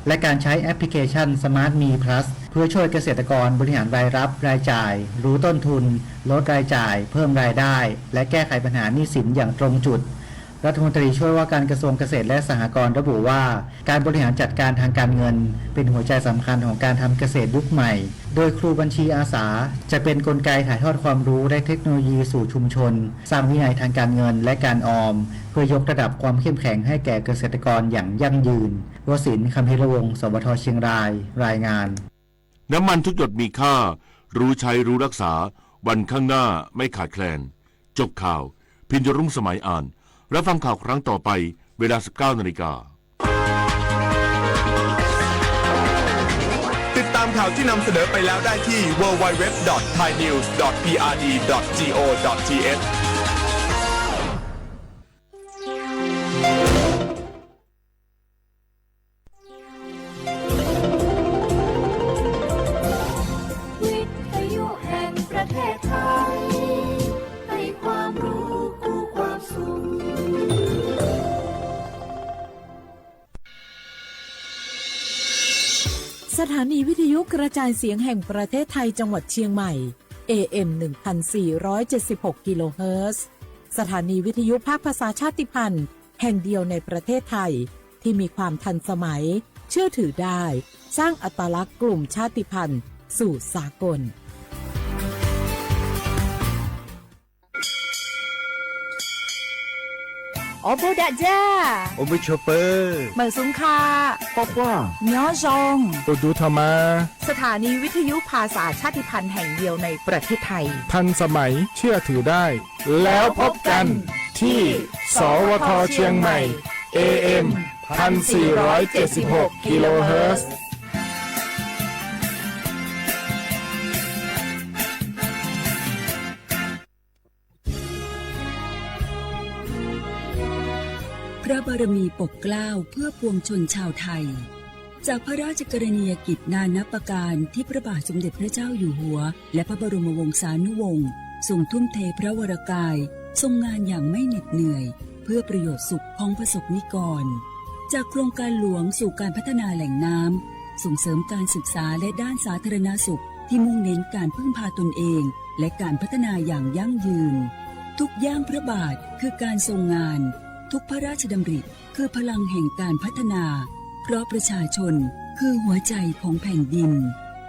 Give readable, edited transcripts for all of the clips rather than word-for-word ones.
และการใช้แอปพลิเคชัน Smart Me Plus เพื่อช่วยเกษตรกรบริหารรายรับรายจ่ายรู้ต้นทุนลดรายจ่ายเพิ่มรายได้และแก้ไขปัญหาหนี้สินอย่างตรงจุดรัฐมนตรีช่วยว่าการกระทรวงเกษตรและสหกรณ์ระบุว่าการบริหารจัดการทางการเงินเป็นหัวใจสำคัญของการทำเกษตรยุคใหม่โดยครูบัญชีอาสาจะเป็นกลไกถ่ายทอดความรู้และเทคโนโลยีสู่ชุมชนสร้างวินัยทางการเงินและการออมเพื่อยกระดับความเข้มแข็งให้แก่เกษตรกรอย่างยั่งยืนวสินทร์ คำพิรวงศ์ สวทเชียงรายรายงานน้ำมันทุกหยดมีค่ารู้ใช้รู้รักษาวันข้างหน้าไม่ขาดแคลนจบข่าวพิญญรุ่งสมัยอ่านรับฟังข่าวครั้งต่อไปเวลา 19:00 น.ติดตามข่าวที่นำเสนอไปแล้วได้ที่ www.thainews.prd.go.thวิทยุแห่งประเทศไทยให้ความรู้คู่ความสุขสถานีวิทยุกระจายเสียงแห่งประเทศไทยจังหวัดเชียงใหม่ AM 1476 กิโลเฮิรตซ์สถานีวิทยุภาคภาษาชาติพันธุ์แห่งเดียวในประเทศไทยที่มีความทันสมัยเชื่อถือได้สร้างอัตลักษณ์กลุ่มชาติพันธุ์สู่สากลโอบูดาจ้าโอมิชเปอร์เหมือนสุงคาป๊อกว่าเนื้อจงตูดูธรรมาสถานีวิทยุภาษาชาติพันธุ์แห่งเดียวในประเทศไทยทันสมัยเชื่อถือได้แล้วพบกันที่สวทเชียงใหม่ AM 1476 กิโลเฮิรตซ์พระบารมีปกเกล้าเพื่อปวงชนชาวไทยจากพระราชกรณียกิจนานับประการที่พระบาทสมเด็จพระเจ้าอยู่หัวและพระบรมวงศานุวงศ์ทรงทุ่มเทพระวรกายทรงงานอย่างไม่เหน็ดเหนื่อยเพื่อประโยชน์สุขของประสบนิกรจากโครงการหลวงสู่การพัฒนาแหล่งน้ำส่งเสริมการศึกษาและด้านสาธารณสุขที่มุ่งเน้นการพึ่งพาตนเองและการพัฒนาอย่างยั่งยืนทุกย่างพระบาทคือการทรงงานทุกพระราชดำริคือพลังแห่งการพัฒนาเพราะประชาชนคือหัวใจของแผ่นดิน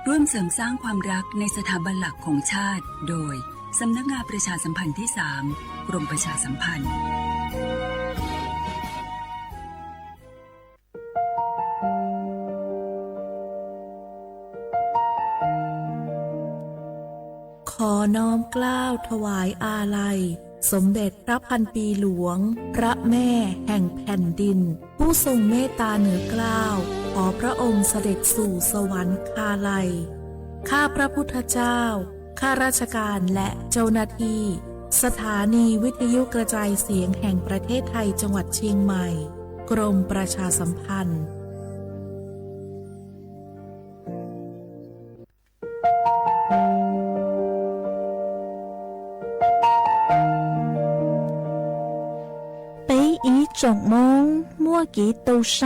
ร่วมเสริมสร้างความรักในสถาบันหลักของชาติโดยสำนักงานประชาสัมพันธ์ที่ 3 กรมประชาสัมพันธ์ขอน้อมเกล้าถวายอาลัยสมเด็จพระพันปีหลวงพระแม่แห่งแผ่นดินผู้ทรงเมตตาเหนือเกล้าขอพระองค์เสด็จสู่สวรรคาลัยข้าพระพุทธเจ้าข้าราชการและเจ้าหน้าที่สถานีวิทยุกระจายเสียงแห่งประเทศไทยจังหวัดเชียงใหม่กรมประชาสัมพันธ์总梦莫给豆沙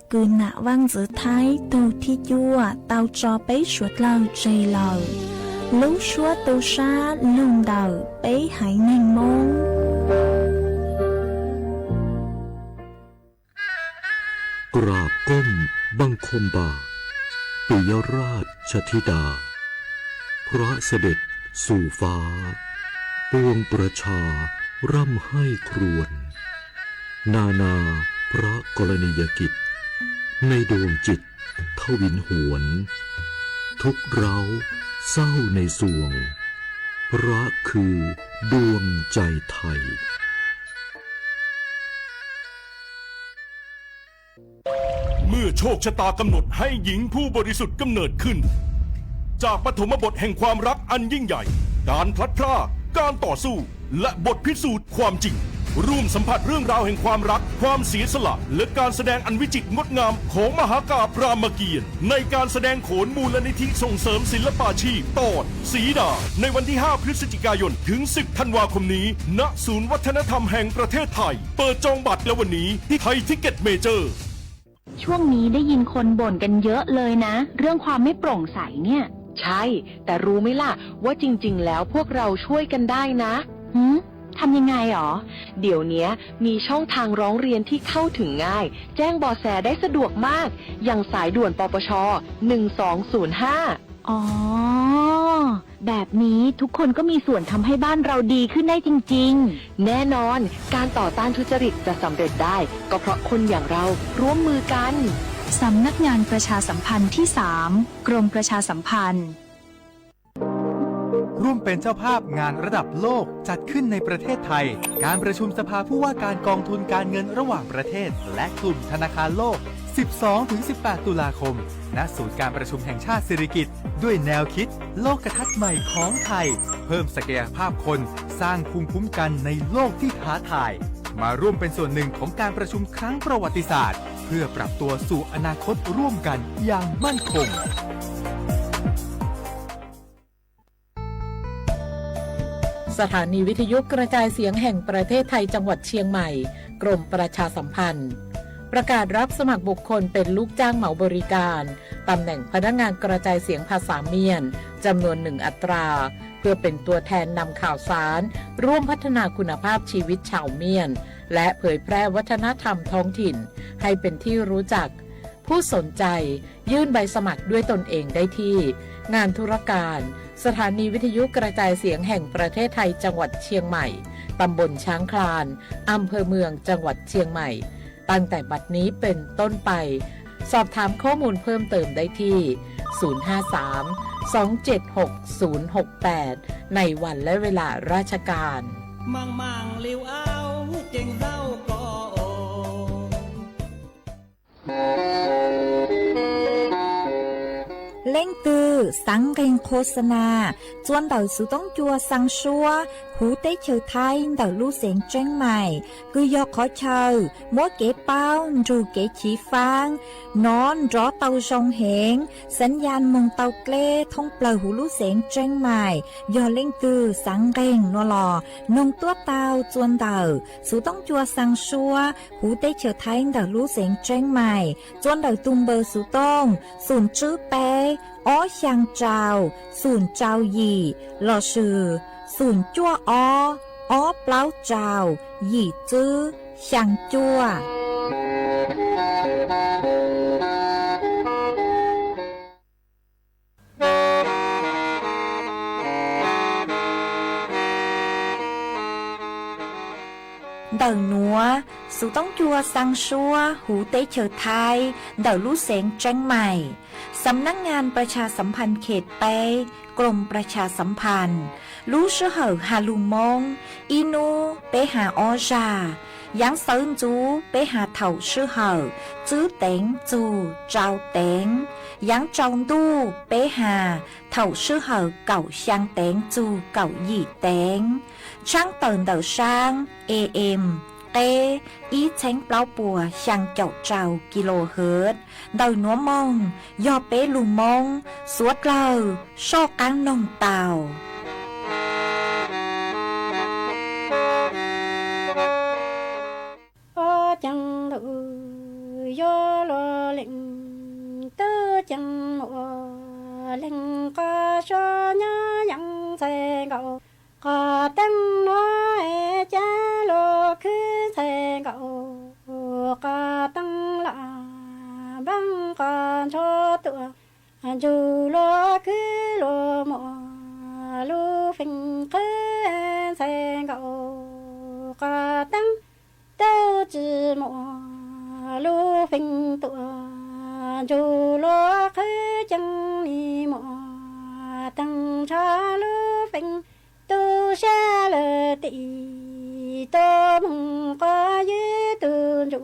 ，cứ nạ văn giữa thái đầu thi chua tao cho bé suốt lâu chơi lâu lúc suốt豆沙lùng đầu bé hãy nhanh mongกราบก้มบังคมบาทปิยราชธิดาพระเสด็จสู่ฟ้าปวงประชาร่ำให้ครวญนานาพระกรณียกิจในดวงจิตทวินหวนทุกเร้าเศร้าในสวงพระคือดวงใจไทยเมื่อโชคชะตากำหนดให้หญิงผู้บริสุทธิ์กำเนิดขึ้นจากปฐมบทแห่งความรักอันยิ่งใหญ่การพลัดพรากการต่อสู้และบทพิสูจน์ความจริงร่วมสัมผัสเรื่องราวแห่งความรักความเสียสละและการแสดงอันวิจิตรงดงามของมหากาพย์รามเกียรติ์ในการแสดงโขนมูลนิธิส่งเสริมศิลปาชีพตอนสีดาในวันที่ 5 พฤศจิกายนถึง 10 ธันวาคมนี้ณศูนย์วัฒนธรรมแห่งประเทศไทยเปิดจองบัตรแล้ววันนี้ที่ไทยทิกเก็ตเมเจอร์ ช่วงนี้ได้ยินคนบ่นกันเยอะเลยนะเรื่องความไม่โปร่งใสเนี่ยใช่แต่รู้ไหมล่ะว่าจริงๆแล้วพวกเราช่วยกันได้นะทำยังไงหรอเดี๋ยวนี้มีช่องทางร้องเรียนที่เข้าถึงง่ายแจ้งเบาะแสได้สะดวกมากอย่างสายด่วนปปช1205อ๋อแบบนี้ทุกคนก็มีส่วนทำให้บ้านเราดีขึ้นได้จริงๆแน่นอนการต่อต้านทุจริตจะสำเร็จได้ก็เพราะคนอย่างเราร่วมมือกันสำนักงานประชาสัมพันธ์ที่ 3 กรมประชาสัมพันธ์ร่วมเป็นเจ้าภาพงานระดับโลกจัดขึ้นในประเทศไทยการประชุมสภาผู้ว่าการกองทุนการเงินระหว่างประเทศและกลุ่มธนาคารโลก 12-18 ตุลาคมณศูนย์การประชุมแห่งชาติสิริกิติ์ด้วยแนวคิดโลกทัศน์ใหม่ของไทยเพิ่มศักยภาพคนสร้างภูมิคุ้มกันในโลกที่ท้าทายมาร่วมเป็นส่วนหนึ่งของการประชุมครั้งประวัติศาสตร์เพื่อปรับตัวสู่อนาคตร่วมกันอย่างมั่นคงสถานีวิทยุกระจายเสียงแห่งประเทศไทยจังหวัดเชียงใหม่กรมประชาสัมพันธ์ประกาศรับสมัครบุคคลเป็นลูกจ้างเหมาบริการตำแหน่งพนักงานกระจายเสียงภาษาเมียนจำนวน1 อัตราเพื่อเป็นตัวแทนนำข่าวสารร่วมพัฒนาคุณภาพชีวิตชาวเมียนและเผยแพร่วัฒนธรรมท้องถิ่นให้เป็นที่รู้จักผู้สนใจยื่นใบสมัครด้วยตนเองได้ที่งานธุรการสถานีวิทยุกระจายเสียงแห่งประเทศไทยจังหวัดเชียงใหม่ตำบลช้างคลานอำเภอเมืองจังหวัดเชียงใหม่ตั้งแต่บัดนี้เป็นต้นไปสอบถามข้อมูลเพิ่มเติมได้ที่ 053-276-068 ในวันและเวลาราชการมังลิวเอาเก่งเศร้าก็เล่งตือสังเกงโฆษณาจวนเต่าสุต้องจัวสังชัวหูเต้เชอไทยเต่าลู่เสียงเจ้งใหม่คือยอขอเชอมัวเก๋เป้าจูเก๋ฉีฟางนอนรอเต่าชงเหงสัญญาณมงเต่าเกล้ท่องเปล่าหูลู่เสียงเจ้งใหม่ยอเล่งตือสังเกงนัวหลอนงตัวเต่าจวนเต่าสุต้องจัวสังชัวหูเต้เชอไทยเต่าลู่เสียงเจ้งใหม่จวนเต่าตุงเบอร์สุต้องศูนย์จื้อเป้อ้อเชียงเจ้าศูนย์เจ้าหยี่หล่อชื่อศูนย์จั่วอ้อเปล่าเจ้าหยี่จื้อเชียงจั่วเดินนัวสุต้องจัวสังชัวหูเต้เฉอไทยเดินลู่เสียงแจ้งใหม่สำนักงานประชาสัมพันธ์เขตเป้กรมประชาสัมพันธ์ลู่ชื่อเหอฮาลุมงอีนูไปหาออจายังเซินจูไปหาเถาชื่อเหอจื้อเต็งจูเจ้าเต็งยังจองดูไปหาเถาชื่อเหอเก่าช่างเต็งจูเก่าหยี่เต็งช่างเตินเดาช่าง AM ý tránh bao bùa sang chậu trào kHz đầu núa mông do bé lù mông suốt lờ so cán nông tàu chẳng đủ do lo lệnh tư chẳng mùa lệnh có cho nhá nhắn xe gạo có tăng nói cha lo cứ xe gạo có tăng là băng còn cho tựa dù lo cứ lo mùa lu phình cứ xe gạo có tăng đâu chỉ mùa lu phình tựa dù lo cứ chẳng đi mùa tăng cho lu phình tu xa lờ tị tô mong có dưới tu trụ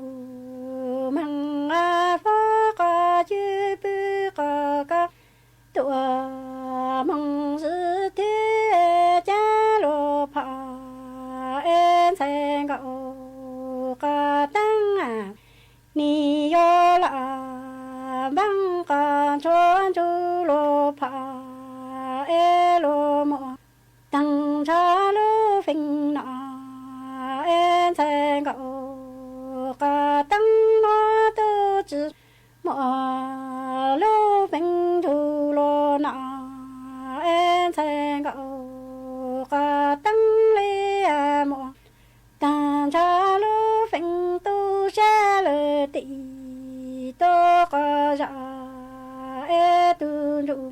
mong a phó có chư bư có tụa mong giữ thế cha lô phà em sen gạo có tăng à ni yo la băng con chốn chu lô phà e lô mò tăng cha lô phình nọ em sen gạo có tăng nó tu chữ mò lô bình thu lô nọ em thèn gạo cả tăng lê mò ta cha lô bình tu cha lê tị tô có dạ e tu ru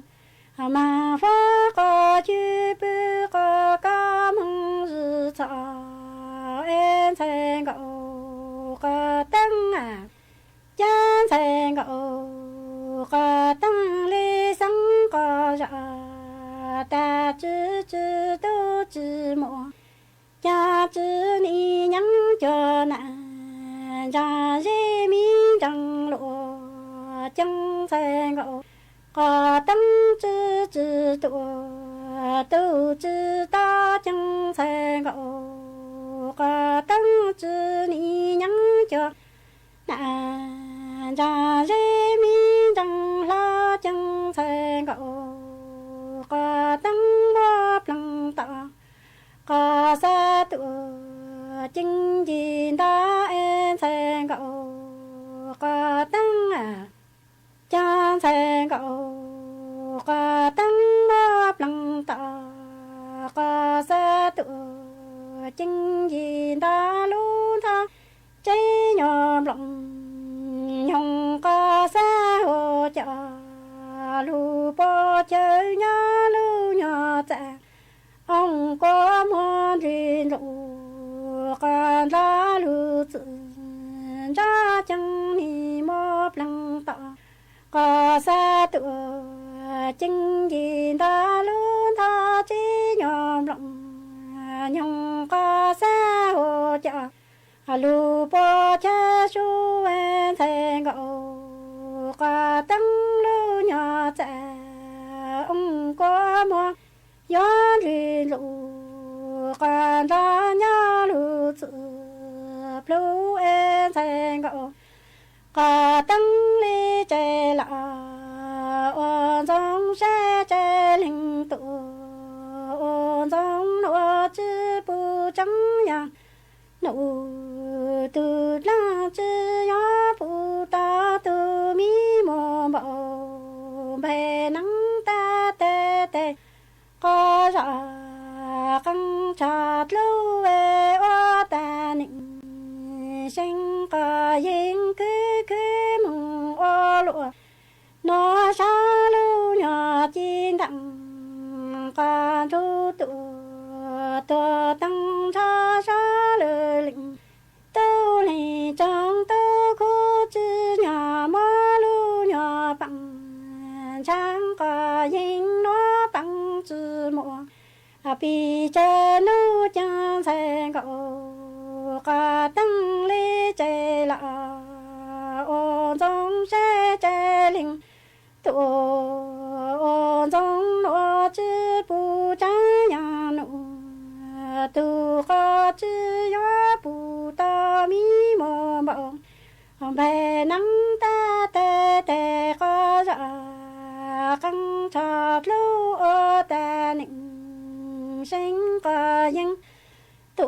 mà phá có chư bư có ca mong dư thọ em thèn gạo cả tăng chán thèn gạo cả tăng lê sang có dạ ta chư chư tô chư mộ cha chư ni nhắn cho nà cha dê mi trăng lộ chẳng thèn gạo cả tăng chư chư tô tô chư ta chẳng thèn gạo cả tăng chư ni nhắn cho nà cha dê mi trăng la chẳng thèn gạo cả tăng bóp lăng ta cả sa tụ chính gì ta em thèn gạo cả tăng cha thèn gạo cả tăng bóp lăng ta cả sa tụ chính gì ta luôn tha cháy nhòm lòng nhung ca xa hồ chợ lù bò chơi nhá lưu nhỏ dạ ông có mòn riêng lù ca la lù tự ra chẳng ni mò lăng tọ ca xa tựa chính gì ta luôn tha chí nhòm lòng nhung ca xa hồ chợ lù bò cha chú em thèn gạo cả tăng lưu nhỏ dạ ông có mò gió rì lù cả ra nhá lù tự lưu em thèn gạo cả tăng ly chè lạ ôn giống xe chè linh tụ ôn giống nụ chư bù trắng nhàng nụ từ la chư gió phụ ta từ mi mò bầu bè nắng ta tê tê có dạ căng chặt lâu về ô ta nịnh sinh cả yên cứ mừng ô lụa nó xa lâu nhỏ chín đặng cả thu tụ tờ tăng xa xa lờ lịnh tâu lì trong tâu khu chư nhà mơ lưu nhỏ bằng trang cả yên nó bằng chư mùa bị chê lưu chẳng thèn gạo cả tăng lì chê lạ ôn giống xe chê linh tụ ôn giống nó chư bù trái nhà nụ tu có chư gió bù ta mi mò bầu bè nắng ta tê tê có dạ căng chặt lưu ô ta nịnh sinh có những tụ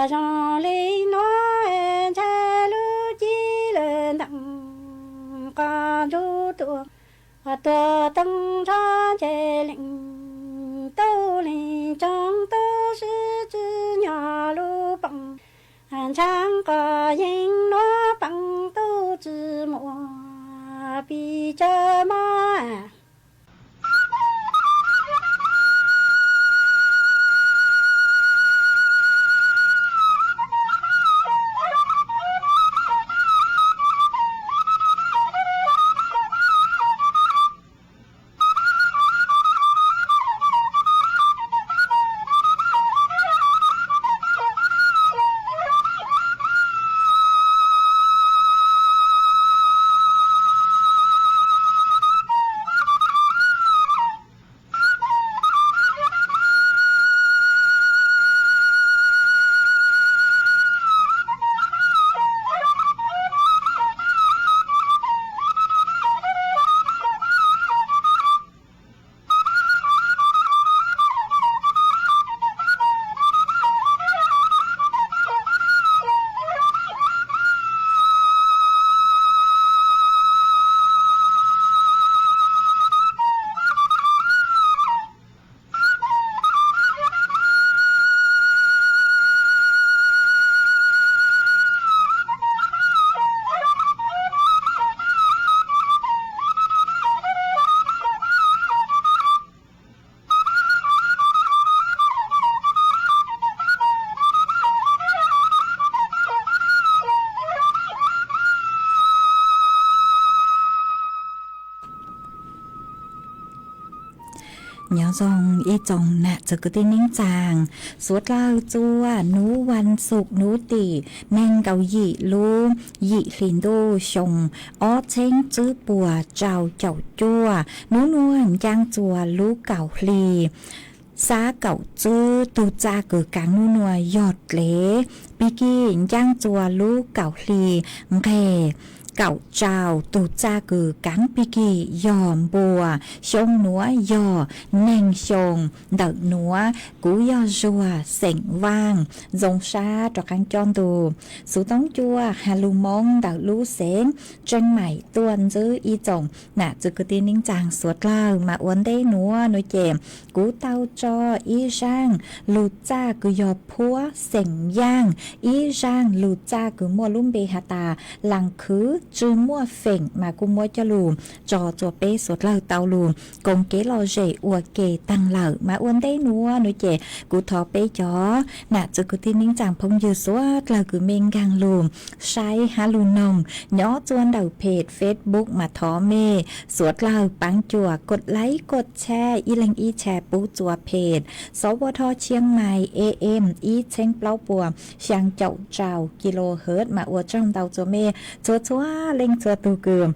cho lý nói che lưu chi lên đặng ca du tụ tụ tăng cho chê lịnh tâu lì trong tâu sư chư nhỏ lưu bằng trang có yên nó bằng tâu chư mùa bị chơ mò nhỏ dòng y chồng nạ cho cái tên nính chàng suốt lao chua nú văn sục nú tỉ neng cầu dị lu dị lìn đô sông ó chênh chữ bùa trào chậu chua nú nuông giang chùa lú cầu lì xa cậu chư tu cha cử cáng nu nùa giọt lế bì kì giang chùa lú cậu lì nghề cậu trào tu cha cử cáng bì kì giòm bùa sông núa giò neng sông đợt núa cú giò rùa sảnh vang dòng xa trò cáng chon tù sú tống chua hà lù mông đợt lú sến tranh mải tuần dư y chồng nạ chư cư tin nính chàng suốt lao mà uốn đế núa nuôi chèm cú tao cho y rang lù cha cử giò phúa sảnh giang y rang lù cha cử mua lùm bê hà tà làng khứ chư mua phỉnh mà cũng mua cho lù cho chùa bê suốt lao tao lù công kế lo rể ua kề tăng lở mà uốn đế núa nuôi chè cú thọ bê chó nạ chư cư tin nính chàng phong dư suốt là cử mênh gang lù sai hà lù nồng nhỏ chuan đầu page Facebook mà thọ mê suốt lao bắn chùaกดไลค์กดแชร์อีแรงอีแชร์ปูจัวเพจสวทเชียงใหม่ AM อีเช้งเปล่าปัวเชียงเจ้าเจ้ากิโลเฮิรตซ์มาอวดจ้องเตาจัวเมจัวจัวเล่งจัวตูเกือม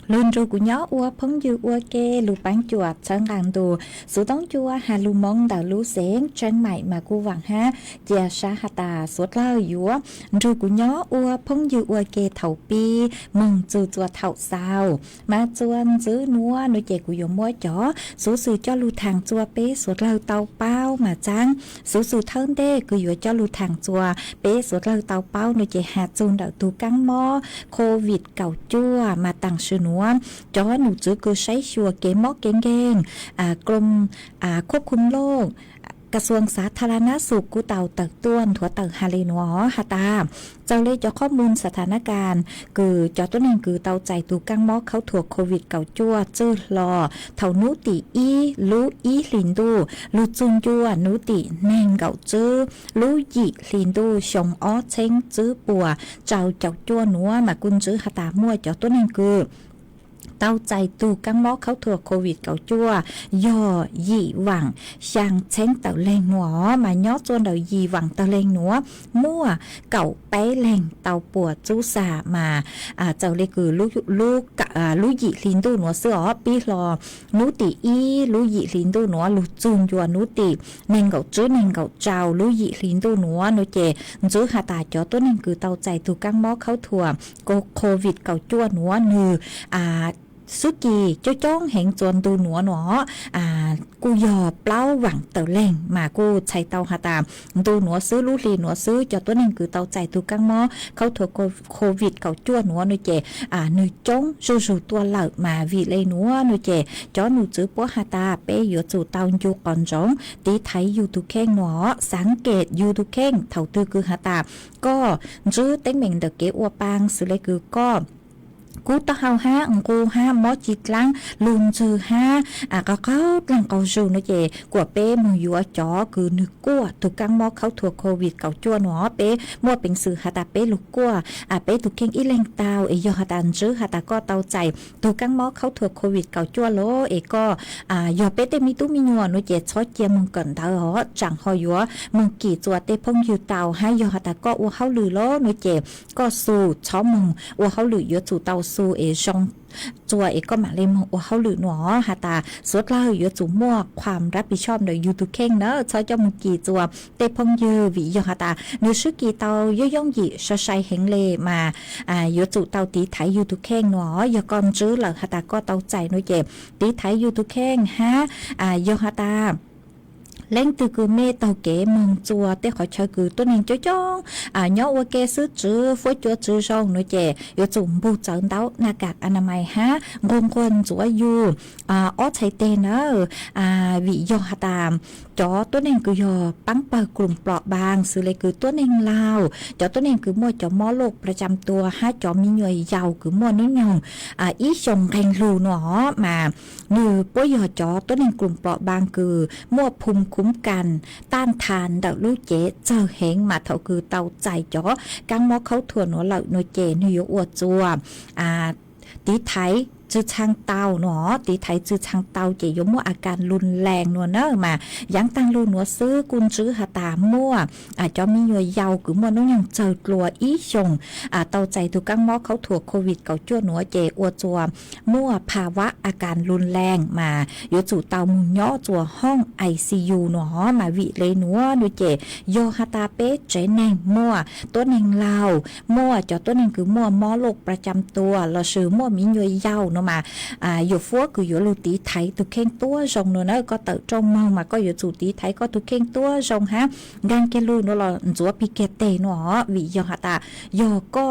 luôn rồi của nhỏ ua phóng dư ua kê lù bán chuột chân hàng đồ số tống chua hà lù mong đào lú xén chân mày mà cô vàng ha chia sa hà tà suốt lao dúa rồi của nhỏ ua phóng dư ua kê thầu pi mừng chua chua thầu sao mà chuan giữ núa nuôi chè của dòng mua chó số sự cho lù thằng chua bé suốt lao tàu bao mà trắng số sự thân đê cứ dùa cho lù thằng chua bé suốt lao tàu bao nuôi chè hạt chun đào tu căng mò covid cầu chua mà tăng sự núa choหนูจื้อคือใช้ชัวเกมมอกเก่งๆกรมควบคุมโรคกระทรวงสาธารณสุขกูเต่าตักต้วนถั่วเต่าฮาเลนัวฮาตาเจ้าเลยจะข้อมูลสถานการณ์คือจอตัวหนึ่งคือเตาใจตูกังมอกเขาถั่วโควิดเก่าจั่วจื้อรอเท่านุติอีลูอีลินดูลูจุนจั่วนุติแนงเก่าจื้อลูยิลินดูชงอ้อเช้งจื้อปัวเจ้าเจ้าจั่วนัวมากุนจื้อฮาตามั่วจอตัวหนึ่งคือเต้าใจตูกังมอกเขาถั่วโควิดเก่าจั่วย่อยี่หวังช่างเช้งเต่าแรงหนัวมาย้อจนเต่ายี่หวังเต่าแรงหนัวมั่วเก่าไปแรงเต่าปวดจูสามาเจ้าเลยคือลูยี่ลินดูหนัวเสือปีรอนุติอีลูยี่ลินดูหนัวลูจุนยัวนุติเน่งเก่าจื้อเน่งเก่าเจ้าลูยี่ลินดูหนัวนุเจจื้อหาตาจอตัวหนึ่งคือเต้าใจตูกังมอกเขาถั่วโควิดเก่าจั่วหนัวนือสุกีเจ้าจ้องเห็นจวนดูหนัวหนอกูยอเปล่าหวังเต่าแรงมากูใช้เตาหาตามดูหนัวซื้อลูลีหนัวซื้อจอตัวหนึ่งคือเตาใจตูกังมอเขาถั่วโควิดเก่าจั่วหนัวนุเจหนูจ้องจู่ตัวเหล่ามาวีเลยหนัวนุเจจอหนูจื้อปัวหาตาเปอยู่จู่เตาอยู่ก่อนจ้องตีไทยอยู่ทุกแข้งหนอสังเกตอยู่ทุกแข้งเท่าตือคือหาตาก็จื้อเต็งเหม่งเดเกอวปางสุเลยคือก็กูตะเฮาฮะกูฮะมอจิตลังลุนจือฮะก็เขาลังเกาจูนะเจกัวเป้มือยัวจ๋อคือนึกกัวถูกกังมอเขาถั่วโควิดเก่าจั่วหนอเป้มัวเป็นสื่อหาตาเป้ลูกกัวเป้ถูกเข่งอีแรงเตายอหาตันจื้อหาตาก็เตาใจถูกกังมอเขาถั่วโควิดเก่าจั่วโลก็ยอเป้เตมีตู้มียัวนะเจช้อยเจียมึงกันเตาหอจังหอยัวมึงกี่จัวเตพงอยู่เตาให้ยอหาตาก็อัวเขาลือโลนะเจก็สู้ช้อมึงอัวเขาลือยัวจู่เตาสู้จงจัวก็มาเล่มว่าเขาหรือหนอฮาตาสุดเล่าอยู่จู่มั่วความรับผิดชอบโดยยูทูบเข่งเนอะชอยจอมกี่จัวเตพงยืวิยฮาตาเนื้อชื่อกี่เตาย่อยหยี่ชอชัยเฮงเลมาอยู่จู่เตาตีไทยยูทูบเข่งหนอยก่อนจื้อหลังฮาตาก็เตาใจน้อยเจ็บตีไทยยูทูบเข่งฮะยฮาตาเล่งtừ cứ mê tàu kế mong chùa tế khỏi chơi cứ tôi nên cho nhỏ qua kê sứ chữ phối chúa chữ rong nói chè yo dùng bù chẩn đáo na gạc anamai ha ngôn quân chúa yu ó chạy tên nữa vị do hà tàm cho tôi nên cứ yo bắn bờกลุ่มเปราะบางสื่อเลยคือตัวเองลาวchoตัวเองคือมั่วจอมอโลกประจำตัวฮะจอมีหน่วยยาวคือมั่วนิดหน่อยอีชงแรงรูหนอมาหรือป่วยจอตัวเองกลุ่มเปราะบางคือมั่วภูมิคุ้มกันต้านทานดาวลูกเจเจอเหงมาเท่าคือเตาใจจอกังมอเขาถั่วหนัวเหล่าหน่วยเจนอยู่อวดจัวตีไทย จื้อช่างเตาเนาะตีไทยจื้อช่างเตาเจยมั่วอาการรุนแรงนัวเนอะมายังตั้งรูนัวซื้อกุนจื้อหาตามั่วอาจจะมีหน่วยยาวคือมั่วน้องยังเจอกลัวอีชงเตาใจถูกกังหม้อเขาถั่วโควิดเก่าจ้วหนัวเจอวจัวมั่วภาวะอาการรุนแรงมาอยู่จู่เตามุนย่อจัวห้อง ICU เนาะมาวิเลยนัวดูเจโยฮาตาเป๊เจแนงมั่วตัวแนงลาวมั่วจอตัวแนงคือมั่วหมอโรคประจำตัวเราซื้อมั่วมีหน่วยยาวเนาะมาอยู่ฟัวคืออยู่ลูตีไทยตุกเข่งตัวจงเนาะก็เติจงเมามาก็อยู่จู่ตีไทยก็ตุกเข่งตัวจงฮะงานเกลูเนาะเราจัวพิเกเตเนาะวิโยฮาตาโยก็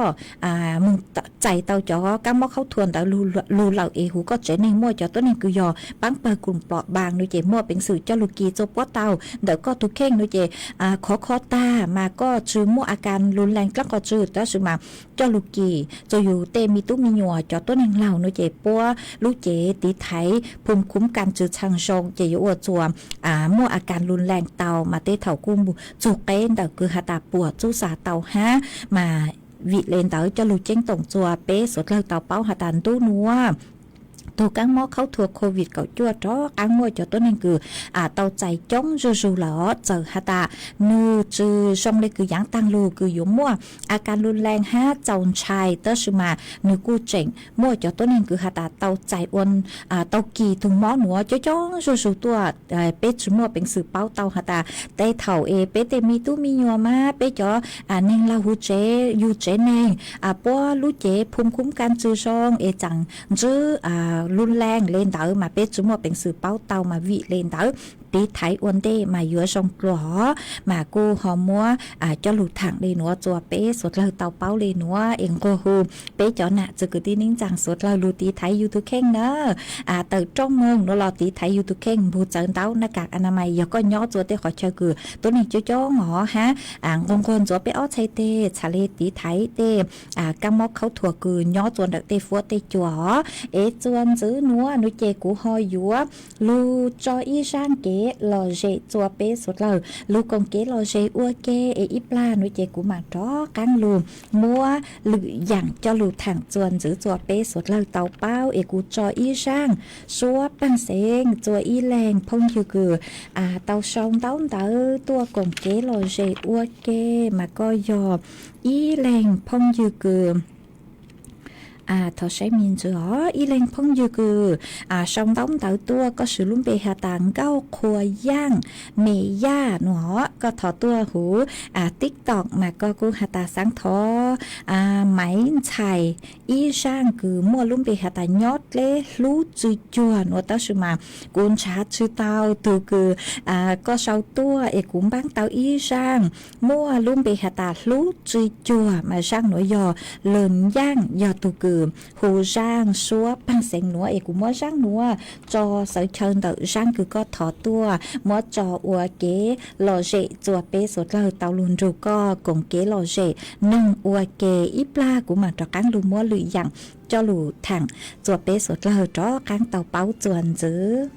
มึงใจเตาจอกังหม้อเขาทวนแต่ลูเหล่าเอหูก็เจแนงมั่วจอตัวแนงคือยอปังเปิดกลุ่มเปราะบางดูเจมั่วเป็นสื่อเจ้าลูกีโจปัวเตาเดี๋ยวก็ตุกเข่งดูเจขอตามาก็จือมั่วอาการรุนแรงแล้วก็จืดแต่สุมาเจ้าลูกีจะอยู่เตมีตุ้มีหยัวจอตัวแนงเหล่าดูเจปัวลูกเจตีไทยภูมิคุ้มกันจืดชังชงเจอยู่อวดจัวมั่วอาการรุนแรงเตามาเตเถากุ้มบุจุกเต้นแต่คือหาตาปวดจูสาเตาฮะมาวิเลนเตาจะลูกเจ้งตงจัวเป๊สดเลยเตาเป้าหาตันตู้นัวตัวกังหม้อเขาถั่วโควิดเก่าจั่วจ้อกังหม้อจอตัวนึงคือเตาใจจ้องจูหล่อเจอหาตานูจือช่องเลยคือยังตังลูคืออยู่มั่วอาการรุนแรงฮะเจ้าชายเตอร์ชมานูกูเจ๋งมั่วจอตัวนึงคือหาตาเตาใจอ้วนเตากีถุงหม้อหนัวจ้องจูตัวเป็ดมั่วเป็นสื่อเป้าเตาหาตาเตเถาเป็ดเตมีตู้มียัวมาเป็ดจอเนงลาหูเจยูเจเนงป้อลูเจภูมิคุ้มกันจือช่องจังจื้อรุนแรงเล่นเต๋อมาเป็ดจุ่มว่าเป็นสื่อเป้าเตามาวิเล่นเต๋อตีไทยอ้วนเต้มาเยอะชงกลัวมากูหอมมัวเจ้าหลุดถังเลยหนัวจัวเป๊สดเลยเตาเป้าเลยหนัวเองก็ฮูเป๊จอหนะจะเกิดที่นิ่งจังสดเลยลูตีไทยยูทูเข่งเนอะเต๋อจ้องเมืองเราตีไทยยูทูเข่งบูเจินเต้าหน้ากากอนามัยยก็ย่อจัวเต้ขอเชิญคือตัวนี้จ้องหอฮะงงคนจัวเป๊อ้อใช้เต้ชาเลตีไทยเต้กังมอกเขาถั่วคือย่อจวนเด็กเต้ฟัวเต้จัวจวนซื้อนัวนุเจกูหอยยัวลูจออีช่างเก๋ลอเจจัวเป๊สดเลยลูกงเก๋ลอเจอัวเก๋อีปลานุเจกูมาจ้อกังลูมัวหรืออย่างเจ้าลูถังจวนซื้อจัวเป๊สดเลยเตาเป้ากูจออีช่างชัวปังเซงจัวอีแรงพงคือเตาชงเต้าตัวกงเก๋ลอเจอัวเก๋มาก็ยออีแรงพงคือthọ sẽ miền giữa y lên phong dư cừ song đóng tạo tua có sự luôn bị hạ tạng cao khua giang mì da nó có thọ tua hủ tiktok mà có cô hạ tà sáng thọ máy chạy y sang cừ mua luôn bị hạ tà nhót lê lú chui chua nó tao sự mà cuốn trả chui tao từ cừ có sau tua cũng bán tao y sang mua luôn bị hạ tà lú chui chua mà sang nổi giò lợn giang giò từ cừ hồ giang xúa băng sen núa cũng mua giang núa cho sở chân tự giang cứ có thọ tua mua cho ua kế lò rễ chùa bê sốt lờ tàu luôn rồi co cùng kế lò rễ nâng ua kế ít la của mà cho cán luôn mua lụy dặn cho lù thẳng chùa bê sốt lờ cho cán tàu báo chuồn chứ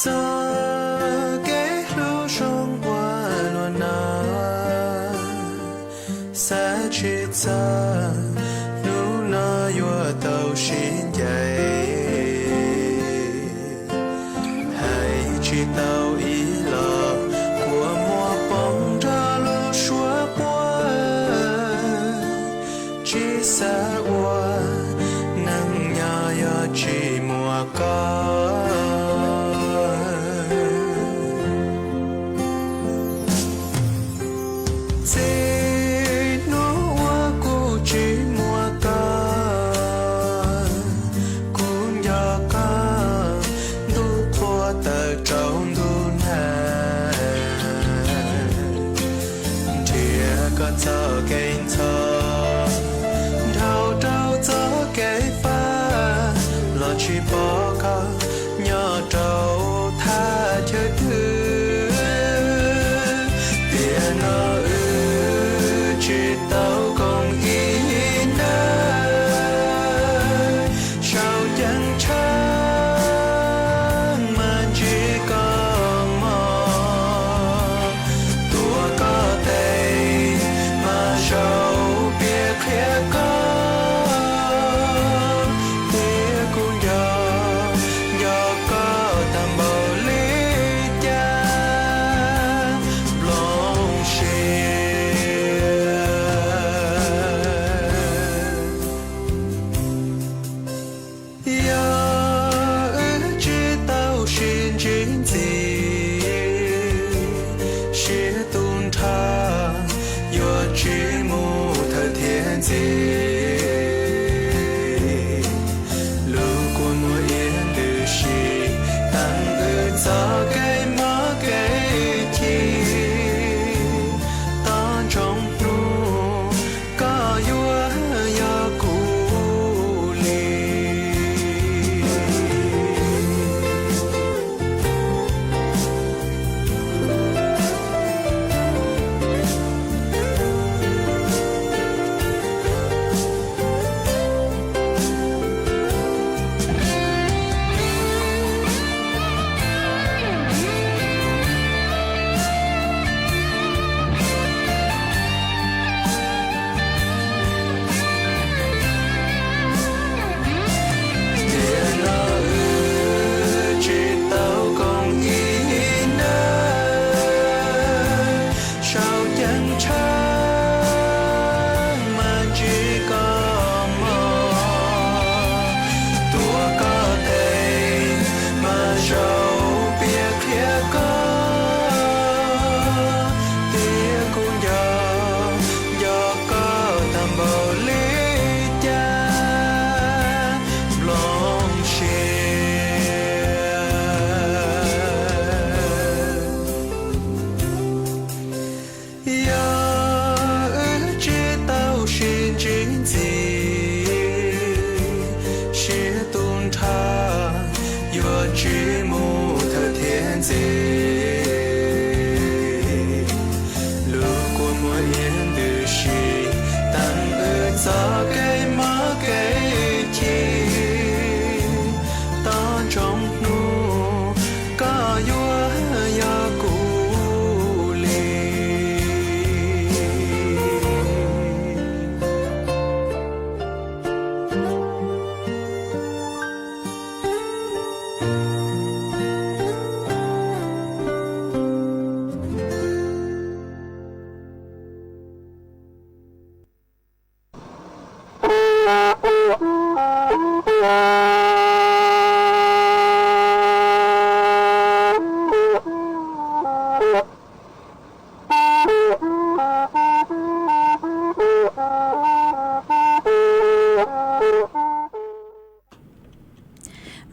giờ ghé lưu trong qua luôn na sẽ chỉ giờ nu na yua tàu xin dậy hay chỉ tàu ý lọ của mùa bóng ra lưu xua qua chỉ sẽ qua nắng nhà ya chỉ mùa cao trong 天际，路过我眼的是，但不早该么给听，当中路高有呀鼓励。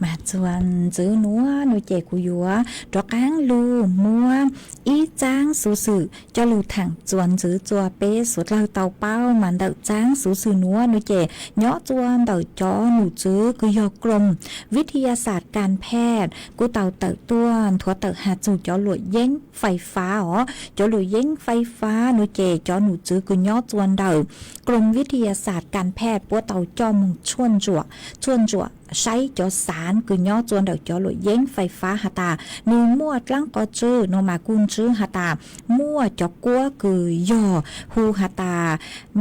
mà chuan giữ núa nuôi chè của dúa cho cán lu mua ý trang số sự cho lu thẳng chuan giữ chùa bé suốt lâu tàu bao mà đậu trang số sự núa nuôi chè nhỏ chuan đậu chó nụ chứ cứ do gồm วิทยาศาสตร์การแพทย์กูเต่าเต่าตัวถั่วเต่าหาจูจอหลวยเย้งไฟฟ้าอ๋อจอหลวยเย้งไฟฟ้านุเจจอหนูจื้อกูย่อจวนเต่ากรมวิทยาศาสตร์การแพทย์ปัวเต่าจอมชวนจั่วใช้จอสารกูย่อจวนเต่าจอหลวยเย้งไฟฟ้าหาตานูมั่วตั้งก็จื้อนมากุนจื้อหาตามั่วจอกัวคือย่อฮูหาตา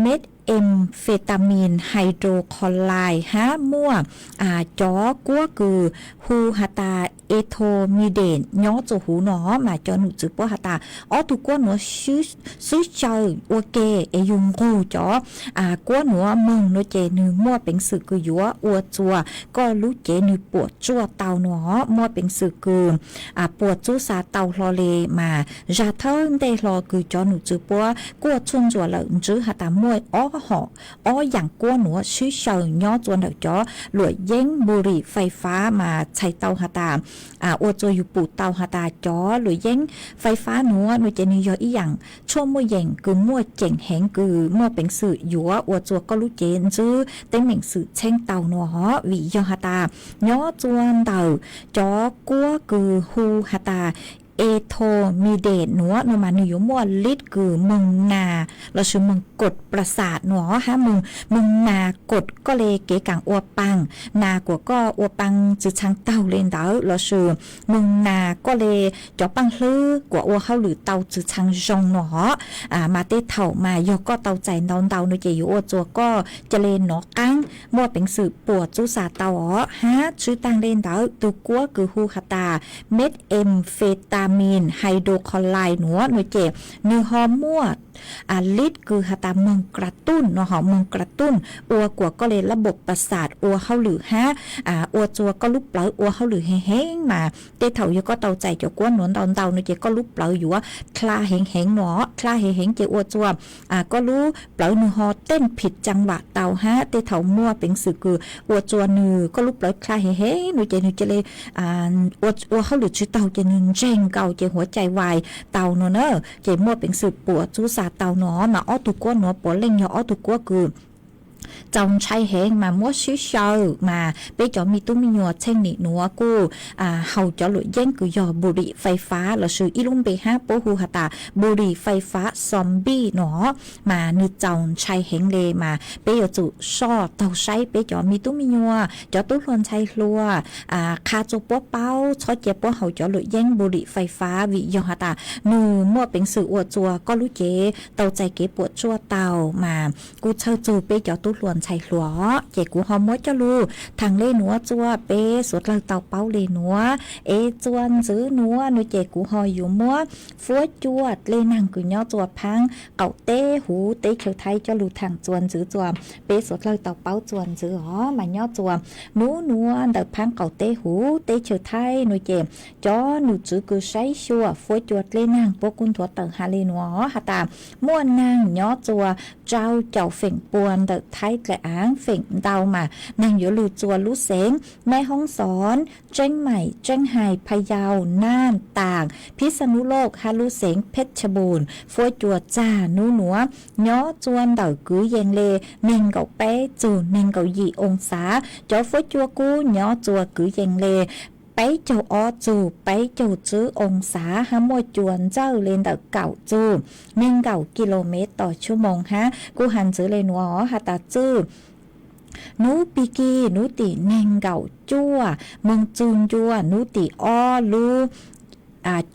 เม็ดเอ็มเฟตามีนไฮโดรคลอไรด์ฮะมั่วจอกัวคือฮูฮาตาเอโทมีเดนย่อจูหูหนอมาจอหนูจือปัวฮาตาอ๋อถูกกัวหนูซื้อเจอโอเคเอยุงกูจอกัวหนูมึงโนเจนึมั่วเป็นสื่อคือยัวอัวจัวก็รู้เจนึปวดจั่วเตาหนอมั่วเป็นสื่อคือปวดจูซาเตาลอเลมาจาเทิงเดลอคือจอหนูจือปัวกัวชวนจัวเหลิงจื้อฮาตามวยอ๋ออ๋ออย่างกัวหนูชื่อเชิงย่อจวนเดาจ้อหลวยเย้งบุหรี่ไฟฟ้ามาใช้เตาหาตาอวดตัวอยู่ปูเตาหาตาจ้อหลวยเย้งไฟฟ้าหนูหนูจะนิยอีอย่างช่วงมั่วเย่งคือมั่วเจ๋งแหงคือมั่วเป็นสื่ออยู่ว่าอวดตัวก็รู้เจนจื้อเต็งเหม่งสื่อเช่งเตาหนูวิย่อหาตาย่อจวนเตาจ้อกัวคือฮูหาตาเอโทมีเดตหนัวนมาหนูอยู่มั่วลิดคือมึงนาเราชื่อมึงกดประสาทหนอฮะมึงนากดก็เลยเก๋กังอวปังนากว่าก็อวปังจือช่างเต้าเล่นเด้อเราชื่อมึงนาก็เลยจ่อปังลื้อกว่าอวเข้าหรือเต้าจือช่างจงหนอมาเตะเถ่ามายกก็เต้าใจเดาหนูจะอยู่อวจัวก็จะเล่นหนอกังมั่วเป็นสื่อปวดจุสาเต้าฮะชื่อตังเล่นเด้อตัวกัวคือฮูคาตาเม็ดเอ็มเฟตา มีนไฮโดรคลอไรด์หนัวหน่วยเจเนื้อหอมมั่วลิดคือหาตามมงกระตุ้นเนาะหอมมงกระตุ้นอัวกว่าก็เลยระบบประสาทอัวเข้าหรือฮะอัวจัวก็ลุกเปล่าอัวเข้าหรือแห้งมาเตเถาอยู่ก็เตาใจเจ้ากวนหนวนเตาหน่วยเจก็ลุกเปล่าอยู่ว่าคลาแห้งหนอคลาแห้งเจอัวจัวก็รู้เปล่าเนื้อหอเต้นผิดจังหวะเตาฮะเตเถามั่วเป็นสื่อคืออัวจัวนือก็ลุกเปล่าคลาแห้งหน่วยเจเลยอัวเข้าหรือชื่อเตาเจนึงแจ้งเก่าเจหัวใจวายเตาเนอะเจมั่วเป็นสื่อปวดจูสาเตาหนอมาอ้อตุกัวหนอปวดเล่งยออ้อตุกัวคือจงใช้แหงมามั่วชิเชอมาไปจอมีตุ้มีหนัวเช่นนี่หนัวกูเฮาจอหลุดแย่งคือยอบุหรี่ไฟฟ้าหรือชื่ออีลุงเบฮะโปฮูฮาตาบุหรี่ไฟฟ้าซอมบี้หนอมานึกจงใช้แหงเลมาไปยอจุชอเตาใช้ไปจอมีตุ้มีหนัวจอตุ้ลวนใช้ลัวคาจูปัวเป้าชอเจ็บปัวเฮาจอหลุดแย่งบุหรี่ไฟฟ้าวิยอฮาตานูมั่วเป็นสื่ออวดจัวก็รู้เจเตาใจเก็บปวดชั่วเตามากูเชิญจูไปจอตุ้ลวนใช้หลัวเจกูหอมมดจะรู้ทางเล่หนัวจัวเปสวดเลยเตาเป้าเลยหนัวจวนซื้อหนัวหนูเจกูหอยอยู่มัวฟัวจวดเล่นังกูย่อจัวพังเก่าเต้หูเต้เขียวไทยจะรู้ทางจวนซื้อจัวเปสวดเลยเตาเป้าจวนซื้อหอมาย่อจัวหนูนัวเดพังเก่าเต้หูเต้เขียวไทยหนูเจจอหนูจื้อกูใช้ชัวฟัวจวดเล่นังพวกกุนถั่วเตาฮาเลหนัวหาตาม่วนนางย่อจัวเจ้าเจ้าเฝ่งปวนเดไทยแกละอ้างเฝ่งเดามานางอยู่ลู่จัวลู่เสงแม่ห้องสอนเจ้งใหม่เจ้งไห่พะเยาน่านต่างพิษณุโลกฮาลู่เสงเพชรบูรณ์ฟัวจัวจ้านูหนัวย้อจวนเดากือเยงเลเน่งเก่าเป๊จูเน่งเก่ายี่องศาจอฟัวจัวกูย้อจัวกือเยงเลไปเจ้าอ้อจูไปเจ้าจื้อองศาฮะมวยจวนเจ้าเลนเดาเก่าจู1 กิโลเมตรต่อชั่วโมงฮะกูหันจื้อเลนวอฮาตาจื้อนูปีกีนูติเนงเก่าจั่วเมืองจูนจั่วนูติอ้อลู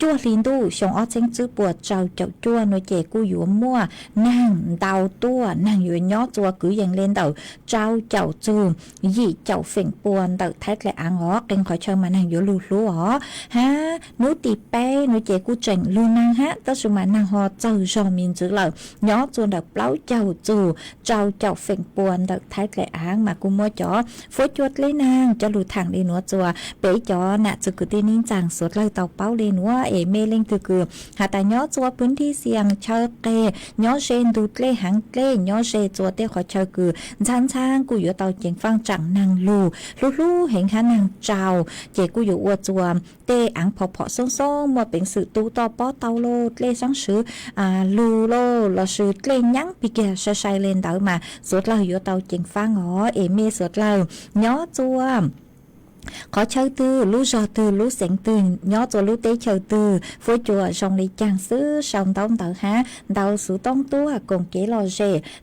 จั่วลินดูชงอ้อเจงจื้อปวดเจ้าเจ้าจั่วหน่วยเจกูอยู่มั่วนั่งเดาตัวนั่งอยู่ย่อจั่วกืออย่างเล่นเดาเจ้าเจ้าจูยี่เจ้าเฝ่งปวนเดาแท็กและอ่างอ๋อเก่งขอเชิญมานั่งอยู่ลูลูอ๋อฮะนูติเป้หน่วยเจกูเจ๋งลูนางฮะตั้งสมัยนางฮอเจ้าจอมินจื้อเหล่าย่อจวนเดาเปล่าเจ้าจูเจ้าเจ้าเฝ่งปวนเดาแท็กและอ่างมากูมัวจ๋อฟัวจวดเลยนางจะหลุดทางเลยหนัวจั่วเป๋จ๋อน่ะจะกูตีนิ่งจังสดเลยเตาเป้าเลยว่าเมเลงตือคือหาแต่ย้อจัวพื้นที่เสี่ยงเชอเกย้อเชนดูเล่หังเล่ย้อเชจัวเต้ขอเชอคือช้างกูอยู่เตาเจียงฟังจังนางลูเห็นหานางเจ้าเจกูอยู่อวดจัวเต้อังพอส่งมัวเป็นสื่อตูต่อป้อเตาโลเล่สังสือลูโลเราสื่อเล่ยังปีเกะใช้เลนเตามาสวดเราอยู่เตาเจียงฟังอ๋อเมสวดเราย้อจัวขอเชิญตือรู้จอตือรู้เสียงตือย่อตัวรู้เตะเชิญตือฟูจัวชงลีจางซื้อชงต้องเต๋อฮะเดาสูต้องตัวกงเกลอเจ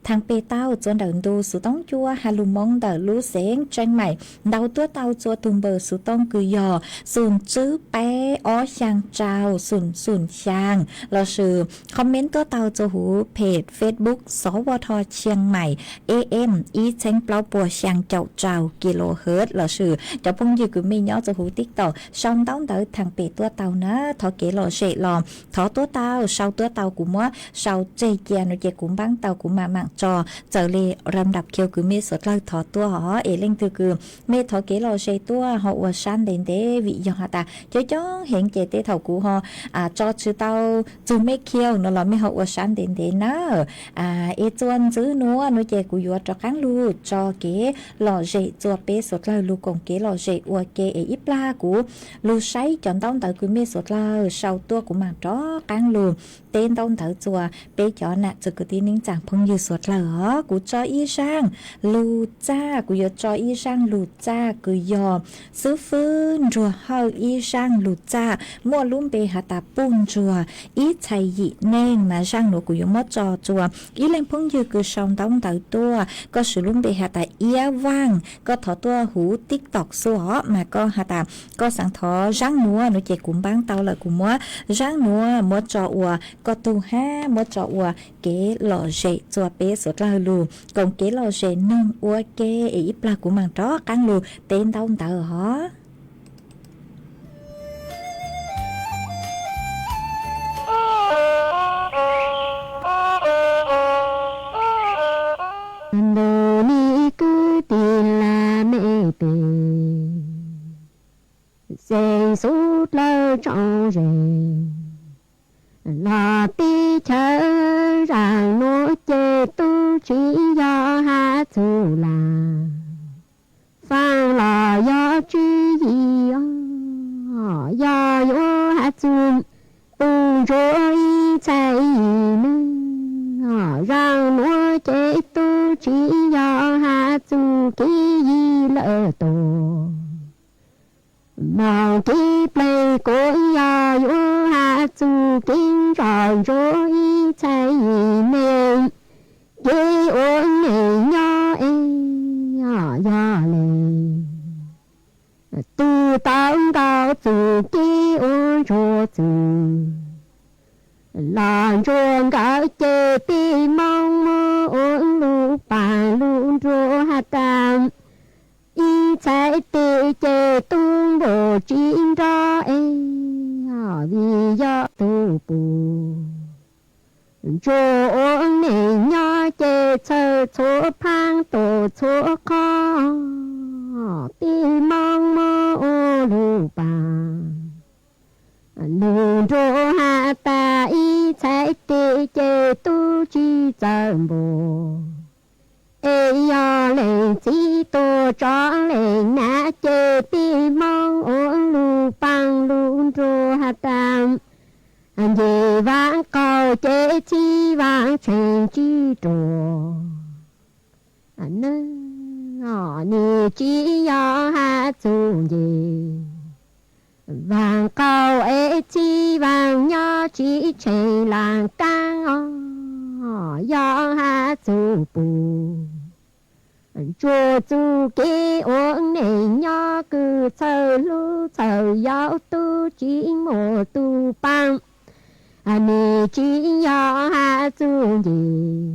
ทางเปเต้าจนเดินดูสูต้องจัวฮาลุมงเดอรู้เสียงแจ้งใหม่เดาตัวเต้าจัวตุงเบอร์สูต้องคือยอศูนย์จื้อแปอ้อช่างเจ้าศูนย์ช่างเราชื่อคอมเมนต์ตัวเต้าจะหูเพจ Facebook สวทเชียงใหม่ AM อีเชงเปล่าปัวช่างเจ้ากิโลเฮิรตซ์เราชื่อจะพุ่งอยู่คือมีย้อจะหูติ๊กต่อช่องต้องเดาทางเปตัวเตานะทอเกลอเฉลอทอตัวเตาเชาตัวเตากูมัวเชาเจเกียนเจกูบังเตากูมาหมังจอเจอเลยลำดับเคียวคือมีสดเลยทอตัวหอเล่งคือมีทอเกลอเฉตัวหอวัวชันเดนเดวิยองฮาตาจ้องเห็นเจเตเถากูหอจอชื่อเตาจูไม่เคียวนั่นเราไม่หอวัวชันเดนเดนะจวนซื้อนัวนูเจกูยัวจอคังลูจอเกลอเจจัวเปสดเลยลูกงเกลอเจอัวเกอีปลากูลูใช้จอนต้องเต๋อกูมีสดเลยเชาตัวกูมาจ้อกังลูเต้นต้องเต๋อจัวเปจอน่ะจะกูตีนิ่งจังพงอยู่สดเลยกูจออีช่างลูจ้ากูยอจออีช่างลูจ้ากูยอซื้อฟื้นจัวเฮาอีช่างลูจ้ามั่วลุ่มเปหาตาปุ่นจัวอีชัยยิเน่งมาช่างหนูกูยอมจอจัวอีเล่งพงอยู่กูชองต้องเต๋อตัวก็สือลุ่มเปหาตาเอี้ยว่างก็ถอตัวหูติ๊กตอกสัวมาก็หาตาก็สังทอร่างนัวหนูเจกุมบ้างเตาเลยกุมัวร่างนัวมัวจออัวก็ตูห้ามัวจออัวเก๋หล่อเจจัวเป๊สดลาลูกงเก๋หล่อเจนึ่งอัวเก๋อีปลากุมังจ้อกังลูเต้นเตาเตาหอ là ti chờ rằng nó chê tu chỉ do hạ chủ là phan là do chứ gì do yo hạ chủ tu rồi chạy nữa rằng nó chê tu chỉ do hạ chủ cái gì lỡ tổ màu kỳ plei của ya yo ha chu kinh rồi rồi chạy nên cái ôn này nhỏ ya lên tu tao cao chu cái ôn cho chu làm cho cả chế ti mong mơ ôn lu bàn lu cho ha tam y chạy tê chê tung bộ chín ra vì do tu bù cho ôn này nhỏ chê chờ chỗ phang tổ chỗ khó ti mong mơ ô lu bàn lùn cho hạ ta y chạy tê chê tu chi chân bù ê yo lên chỉ tô cho lên nã chê ti mong ôn lu bằng lu rô hà tam anh về vang cầu chê chi vang trên chi trô anh nơ nì chi yo hà chung gì vang cầu ê chi vang nhỏ chi trên làng cang yo hà chung bù chùa chu kê uống này nhỏ cứ chờ lu chờ giáo tu chỉ một tu bằng nì chỉ yo hà chung gì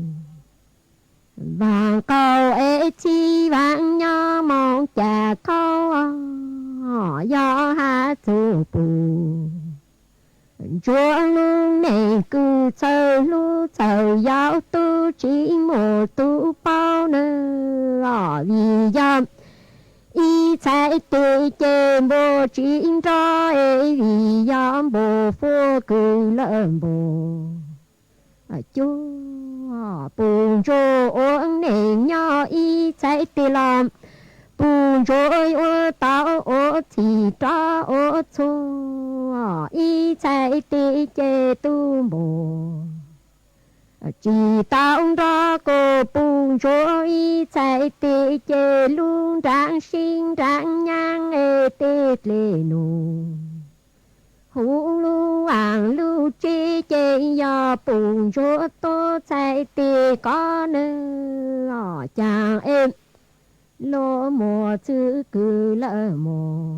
vàng cầu ê chi vàng nhỏ mong chả câu yo hà chung bù chúa luôn này cứ chờ lu chờ giáo tu chỉ một tu bao nữa vì do y chạy tê chê bồ chính cho vì do bồ phô cứ lợn bồ chúa bùn rô ôn này nhỏ y chạy tê làm bùn rô ô tao ô thì cho ô chua y chạy tê chê tu bồ chỉ tao ra cô bùn rô y chạy tê chê luôn rạng sinh rạng nhang ê tê lê nụ hú lu ang lu chê chê ya bùn rô tô chạy tê có nơ chàng em lô mùa chữ cứ lỡ mùa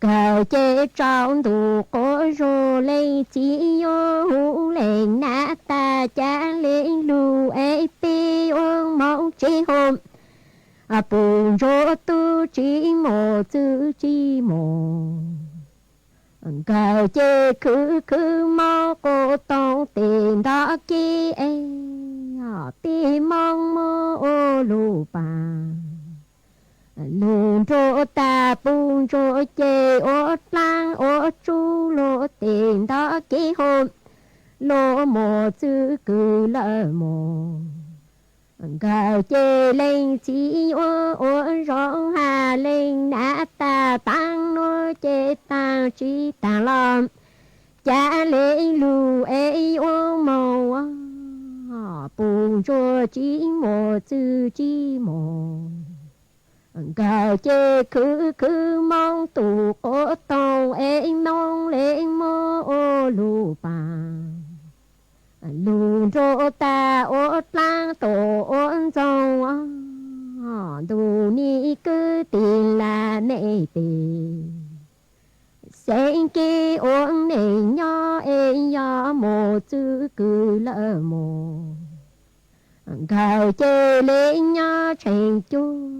cầu chế trong tù cổ rô lên chỉ yo hú lên nã ta cha lên lù ê pi ôn mong chỉ hôm bùn rô tu chỉ mùa chữ chỉ mùa cầu chế cứ mò cô tông tiền đó kia tìm mong mơ ô lù bà lùn rô ta bùn rô chê ô lang ô chú lô tiền đó ký hôn lô mồ chữ cứ lỡ mồ gạo chê lên chỉ ô ô rong hà lên nã ta tăng nô chê tăng chỉ tăng lòng cha lên lù ê ô mồ bùn rô chỉ mồ chữ chỉ mồ gạo chê cứ mong tù cổ tông ê mong lên mô ô lù bà lùn rô ta ô lang tổ ôn dòng đủ ni cứ tiền là nệ tì sen kê ôn nệ nhỏ ê nhỏ mồ chữ cứ lỡ mồ gạo chê lên nhỏ thành chú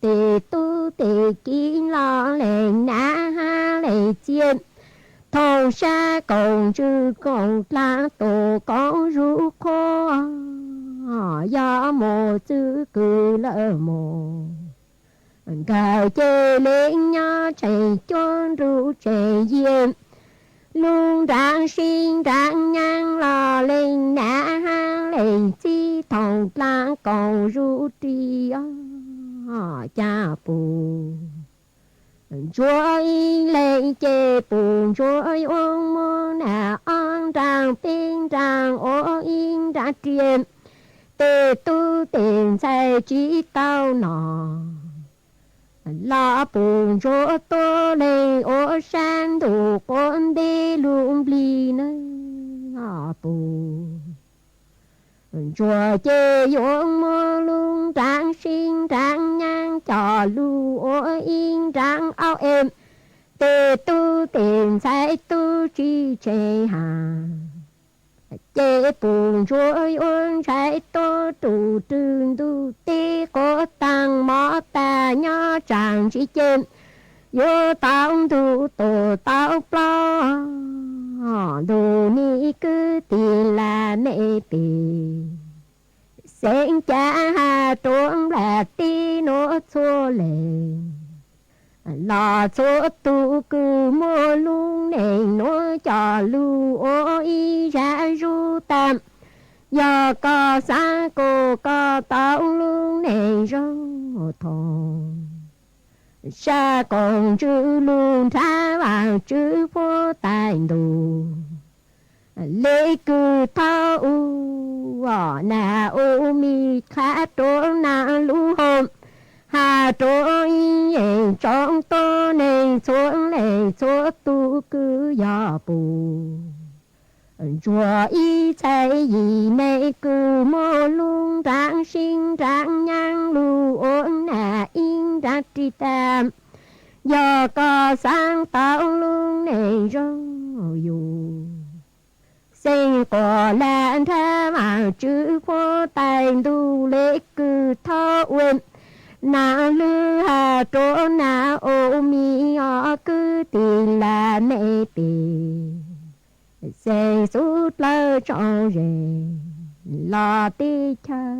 tê tu tê kín lo lên ná ha lệ chiên thầu xa còn chư còn la tổ con ru khô do mồ chữ cứ lỡ mồ gạo chê lên nhỏ chạy chôn ru chạy diêm lung rạng sinh rạng nhang lò lên nã hang lên chi thòng lang cầu ru tri cha bù chúa lên chê bù chúa ôn mô nà on tràng pin tràng ô in ra triền tê tu tiền sai chỉ tao nọ la bùn chúa tô lên ô san đủ con đi lung bì nơi bù chúa chê yung mô lung tráng sinh tráng nhang trò lu ô in tráng áo em tê tu tiền sai tu chi chê hà chê bùn chúa ôn sai tô tù trương tu tê có tăng mõ ta nhó tràng chỉ chêm vô tao tu tổ tao plo đồ ni cứ tiền là nệ tì sen cha hà trốn là tí nó xô lệ lò số tu cứ mua luôn nền nó cho lưu ô y ra ru tam do có xa cô có tao luôn nền râu thòng xa còn chữ luôn tha vào chữ vô tài đủ lễ cứ thao nà ô mi khá trố nà lũ hôm hà trố yên trong tô nền xuống nền số tu cứ gió bù chùa y chạy gì này cứ mô luôn rạng sinh rạng nhang lù ôn nà in ra tri tam do có sáng tạo luôn nền râu dù sinh của làn tha vào chữ vô tài đu lễ cứ thọ uyên na lư hà trố na ô mi ó cứ tì là mẹ tì sẽ sút lơ cho rề lo tì cha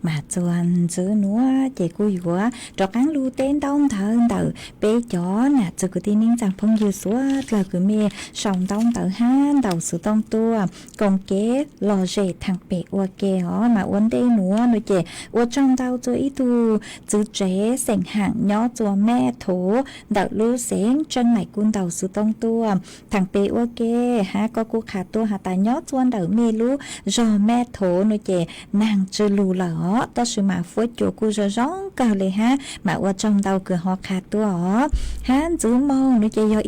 mà chuẩn chữ núa chỉ cùi của cho cán lưu tên đông thơn tờ bê chó nè chữ cứ tin nín rằng phong dư súa là cứ mê sòng đông tờ han đầu sự tông tua công kế lò rể thằng bể ua kê họ mà uốn đê núa nói chè ua trong tao cho ít tu chữ chế sành hạng nhỏ chùa mẹ thổ đậu lưu sáng chân mày cun đầu sự tông tua thằng bể ua kê ha có cô khả tua hà ta nhỏ chuan đậu mê lú do mẹ thổ nói chè nàng chữ lù lỡ ta sự mà phối chỗ cô rồi rong cào lệ ha mà ua trong tao cửa họ khả tua họ ha chữ mong nói chè do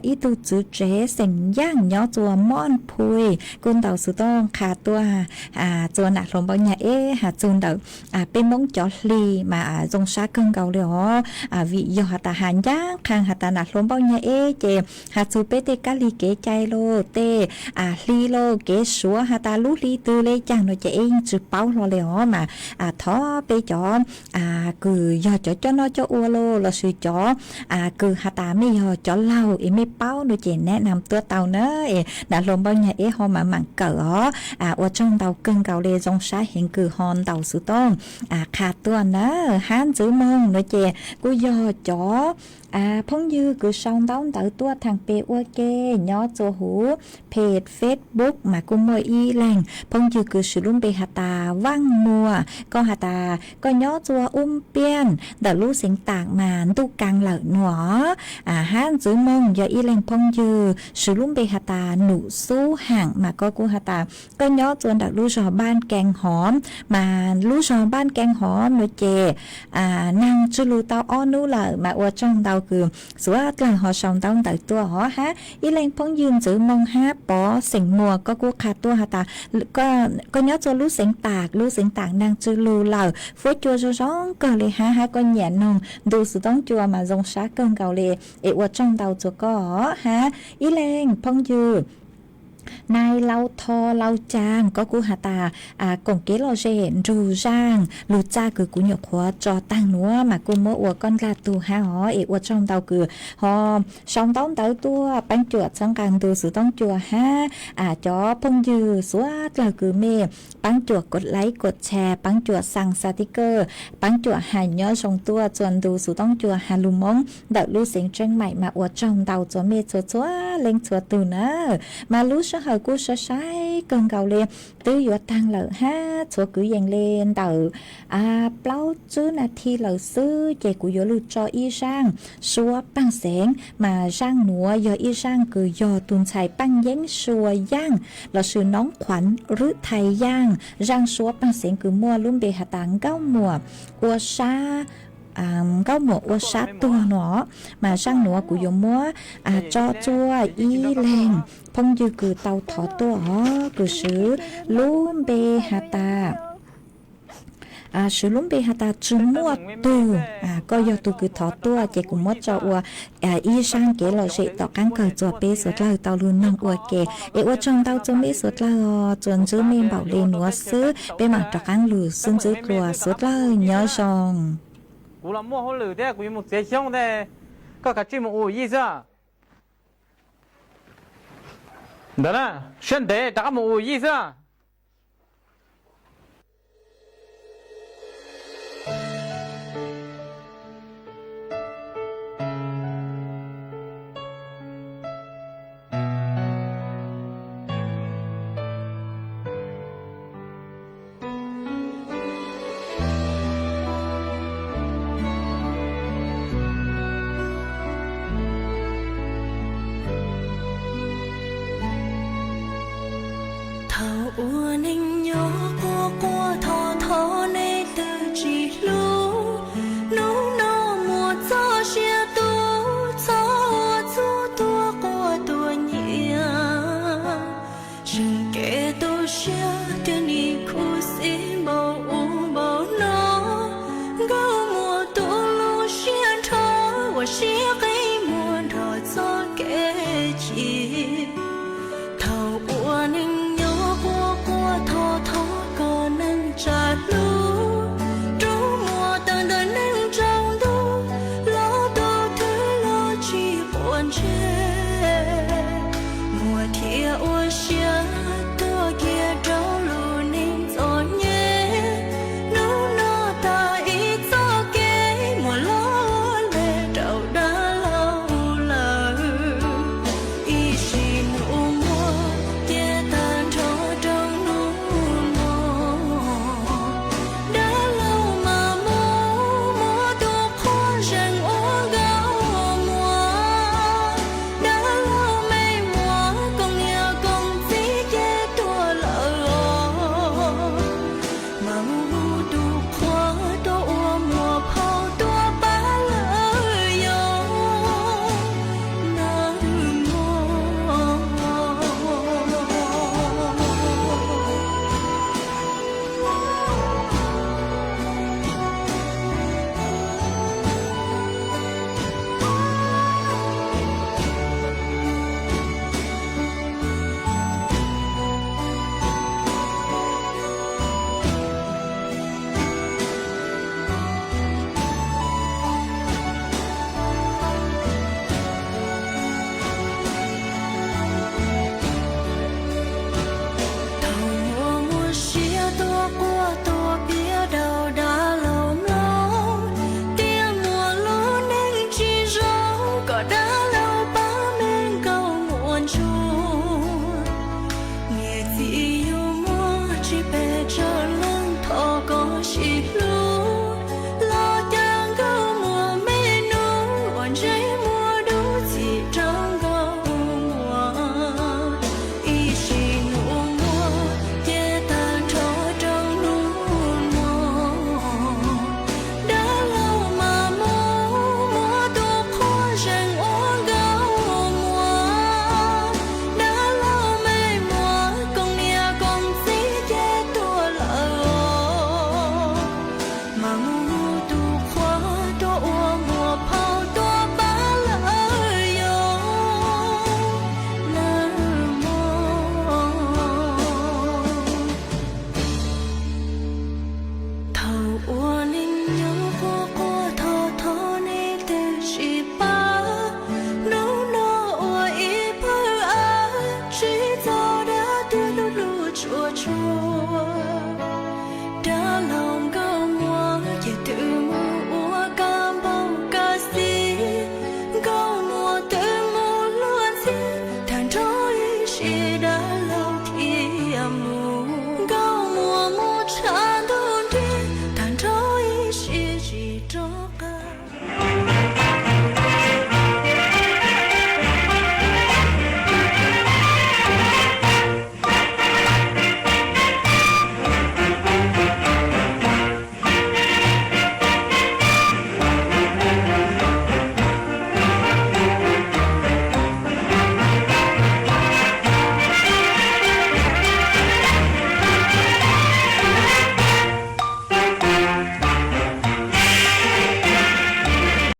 ít tu chữ chế sành giang nhỏ chùa món phui cun đầu sự tông khả tua chùa nạc lòng bao nhà hà chun đậu bên mông chó lì mà dùng sa cưng cầu liều vị do hà ta hàn giá khang hà ta nạc lòng bao nhà chè hà chùa bê tê cá lì kế chay lô tê lì lô kế súa hà ta lú lì tư lê chàng nói chè chữ bao lo liều mà thó bê chó cứ do cho nó cho ua lô là sự chó cứ hà ta mới do chó lau mới bao nói chè nè nằm tua tàu nữa đã lòng bao nhà ho mà mặn cỡ ở trong tàu cưng cầu lê dòng sa hiện cử hòn tàu sự tông khá tua nữa hán chữ mông nói chè cú do chó phong dư cứ song đóng tới tua thằng bê ua kê nhỏ cho hú page Facebook mà cũng mua y lành phong dư cứ sử dụng bê hà ta vang mùa có hà ta có nhỏ cho biên đỡ lú sinh tạc mà tu càng lợi nữa hán chữ mông do y lành phong dư sử dụng bê hà ta nụ số hàng mà có cô hà ta có nhỏ cho đỡ lú sò ban kèn hóm mà lú sò ban kèn hóm nói chè năng chứ lú tao o nú lợi mà ở trong tao cứ số là họ sòng tao tại tua họ ha ý lên phong dương chữ mong ha bỏ sỉnh mùa có cô khá tua hà ta có nhớ cho lú sỉnh tạc năng chữ lú lợi phối chua cho rong cờ lì ha có nhẹ nồng đủ sự tông chua mà dòng sát cơn cầu lì ở trong tàu cho có ha ý lên phong dương nay lau thò lau chang có cú hà ta còn kế lo rể rù rang lù cha cứ cú nhọc hóa cho tăng nữa mà cô mơ ủa con gà tù ha họ ủa trong tàu cứ họ xong tông tới tua bánh chuột sang càng từ sự tông chùa ha cho phong dư suốt là cứ mê bánh chuột cột lấy cột chè bánh chuột sang sticker bánh chuột hà nhớ trong tua chuẩn từ sự tông chùa hà lù mông đợi lưu sinh tranh mày mà ủa trong tàu cho mê chúa lên chúa từ nữa mà lú sẽ hơi cú sẽ sai cơn cầu lên tứ dựa tăng lợi ha chúa cứ dành lên tờ bao chứ là thi lợi sư chạy của dựa lưu cho y sang xua băng sáng mà sang núa do y sang cứ do tuần xài băng dán xua giang là sự nóng khoảnh rứ thầy giang răng xua băng sáng cứ mua luôn bề hạ tạng cao mùa của xa có một ô sát tua nó mà sang nữa của dùng múa cho chua y lên phong dư cứ tàu thọ tua cứ sử luôn bê hà ta sử luôn bê hà ta chú mua tu coi do tu cứ thọ tua chỉ cũng mất cho ua y sang kế là sẽ tỏ cán cờ cho bê sốt lời tàu luôn nông ua kề ua trong tàu cho bê sốt lời chuẩn giữ men bảo lên núa sứ bê mà tỏ cán lử xin giữ lùa sốt lời nhớ xong cú là mua hỗ lử thế cú một chế xong thế có cả chuyện một ủi gì sao đó là chân thế đã một ủi gì sao ua ninh nhớ qua thò thò nê từ chỉ lú nú nô mùa gió xia tu gió du tua qua tua nhẹ rừng kẻ tu xia tiền đi khu xí bầu u bầu nó gấu mùa tu lu xia thọ và xia cây mùa thọ gió kẻ chỉ thầu ua ninh thò thò có nâng trà lú trú mùa tầng đời nâng trong đu lo tô thứ lo chỉ buồn chê mùa thia ua xia tua kia trâu lú chua đã lòng có mua về tự mua cam bao ca sĩ có mua tự mua luôn xí thằng trôi xí đã lâu